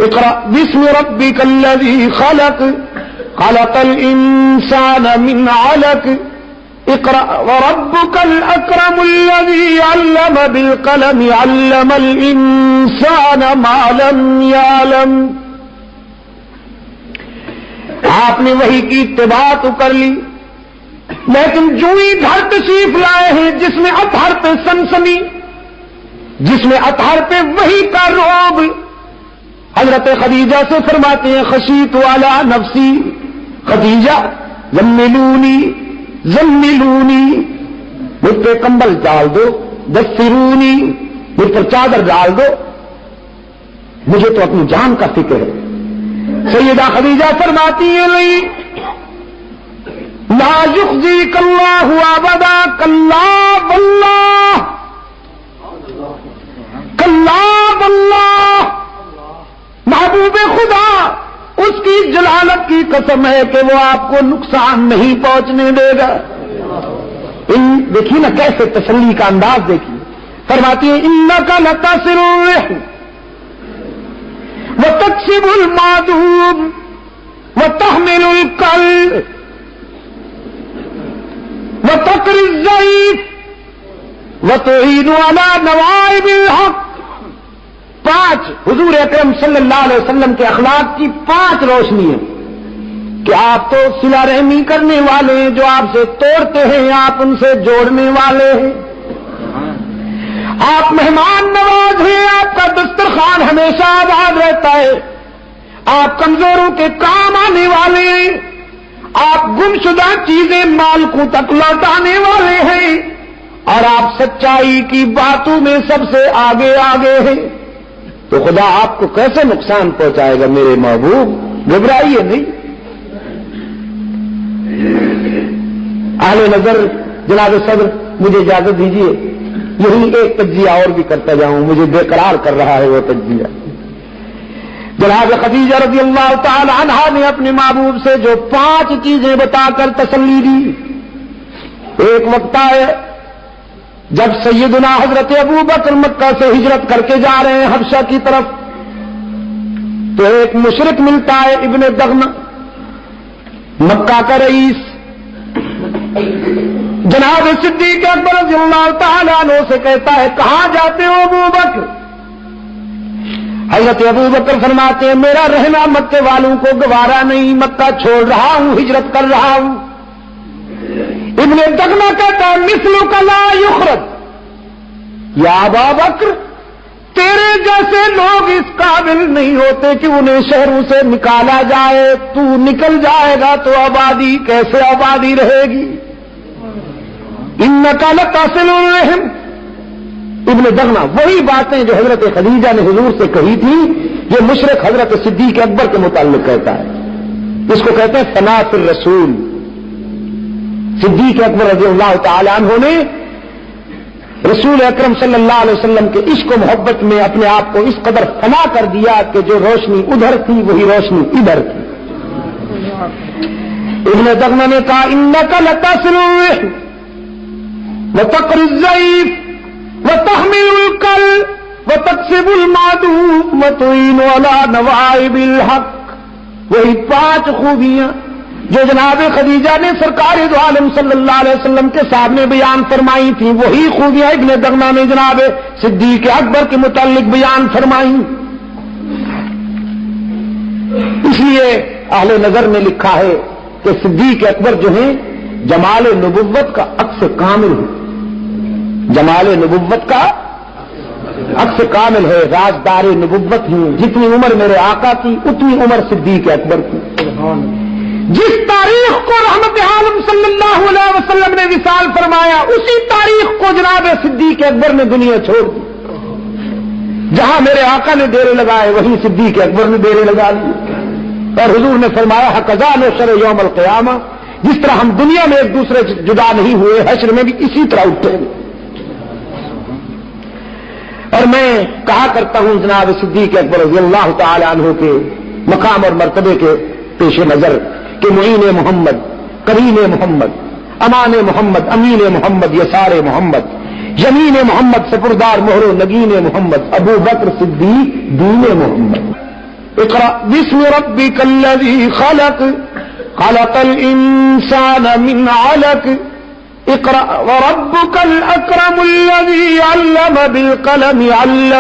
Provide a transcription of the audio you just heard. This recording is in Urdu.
اقرأ بسم ربك الذي خلق خلق الإنسان من علق اقرأ وربك الأكرم الذي علم بالقلم علم الإنسان ما لم يعلم. آپ نے وحی کی اتباع تو کر لی، لیکن جو ہی گھر تشریف لائے ہیں جس میں اطہر پہ سنسنی، جس میں اطہر پہ وحی کا رعب، حضرت خدیجہ سے فرماتے ہیں خشیت علی نفسی، خدیجہ زملونی زملونی، مجھ پہ کمبل ڈال دو، دثرونی، مجھ پر چادر ڈال دو، مجھے تو اپنی جان کا فکر ہے. سیدہ خدیجہ فرماتی ہیں نہیں، لا یخزیک اللہ ابدا، کلا واللہ کلا واللہ، محبوب خدا اس کی جلالت کی قسم ہے کہ وہ آپ کو نقصان نہیں پہنچنے دے گا. دیکھیے نا کیسے تسلی کا انداز دیکھیے. فرماتی ہے انک لتصل الرحم وتکسب المعدوم وتحمل الکل وتقری الضعیف وتعین علی نوائب الحق. 5 حضور اکرم صلی اللہ علیہ وسلم کے اخلاق کی 5 روشنی ہیں کہ آپ تو صلہ رحمی کرنے والے ہیں، جو آپ سے توڑتے ہیں آپ ان سے جوڑنے والے ہیں، آپ مہمان نواز ہیں، آپ کا دسترخوان ہمیشہ آباد رہتا ہے، آپ کمزوروں کے کام آنے والے ہیں، آپ گمشدہ چیزیں مالکوں تک لوٹانے والے ہیں، اور آپ سچائی کی باتوں میں سب سے آگے آگے ہیں. تو خدا آپ کو کیسے نقصان پہنچائے گا میرے محبوب؟ گھبرائیے نہیں. اہل نظر جناب صدر مجھے اجازت دیجیے، یہی ایک تجزیہ اور بھی کرتا جاؤں، مجھے بے قرار کر رہا ہے وہ تجزیہ. جناب خدیجہ رضی اللہ تعالی عنہا نے اپنے محبوب سے جو 5 چیزیں بتا کر تسلی دی. ایک وقت آئے جب سیدنا حضرت ابو بکر مکہ سے ہجرت کر کے جا رہے ہیں حبشہ کی طرف، تو ایک مشرک ملتا ہے ابن دغنہ، مکہ کا رئیس. جناب صدیق اکبر رضی اللہ تعالیٰ عنہ سے کہتا ہے کہاں جاتے ہو ابو بکر؟ حضرت ابو بکر فرماتے ہیں میرا رہنا مکے والوں کو گوارا نہیں، مکہ چھوڑ رہا ہوں، ہجرت کر رہا ہوں. ابن دغنہ کہتا ہے مثلک لا یخرج، یا ابا بکر تیرے جیسے لوگ اس قابل نہیں ہوتے کہ انہیں شہروں سے نکالا جائے، تو نکل جائے گا تو آبادی کیسے آبادی رہے گی؟ انک لتصل الرحم. ابن دغنہ وہی باتیں جو حضرت خدیجہ نے حضور سے کہی تھی یہ مشرک حضرت صدیق اکبر کے متعلق کہتا ہے. اس کو کہتے ہیں فنا فی الرسول. صدیق اکبر رضی اللہ تعالی عنہ نے رسول اکرم صلی اللہ علیہ وسلم کے عشق و محبت میں اپنے آپ کو اس قدر فنا کر دیا کہ جو روشنی ادھر تھی وہی روشنی ادھر تھی. ابن دغنہ نے کہا انک لتصل الرحم وتقری الضعیف وتحمل الکل وتکسب المعدوم وتعین علی نوائب الحق. وہی 5 خوبیاں جو جناب خدیجہ نے سرکار دو عالم صلی اللہ علیہ وسلم کے سامنے بیان فرمائی تھیں، وہی خوبیاں ابن دغنہ نے جناب صدیق اکبر کے متعلق بیان فرمائی. اس لیے اہل نظر نے لکھا ہے کہ صدیق اکبر جو ہیں جمال نبوت کا عکس کامل ہے، جمال نبوت کا عکس کامل ہے، رازدار نبوت ہیں. جتنی عمر میرے آقا کی اتنی عمر صدیق اکبر کی. جس تاریخ کو رحمت عالم صلی اللہ علیہ وسلم نے وصال فرمایا اسی تاریخ کو جناب صدیق اکبر نے دنیا چھوڑ دی. جہاں میرے آقا نے ڈیرے لگائے وہیں صدیق اکبر نے ڈیرے لگا لیے. اور حضور نے فرمایا حقذا نحشر یوم القیامہ، جس طرح ہم دنیا میں ایک دوسرے سے جدا نہیں ہوئے حشر میں بھی اسی طرح اٹھیں گے. اور میں کہا کرتا ہوں جناب صدیق اکبر رضی اللہ تعالی عنہ کے مقام اور مرتبے کے پیش نظر کہ معین محمد، کریم محمد، امان محمد، امین محمد، یسار محمد، یمین محمد، سپردار مہر و نگین محمد، ابو بکر صدیق دین محمد. اقرأ باسم ربك الذي خلق خلق الإنسان من علق اقرأ وربك الأكرم الذي علم بالقلم علم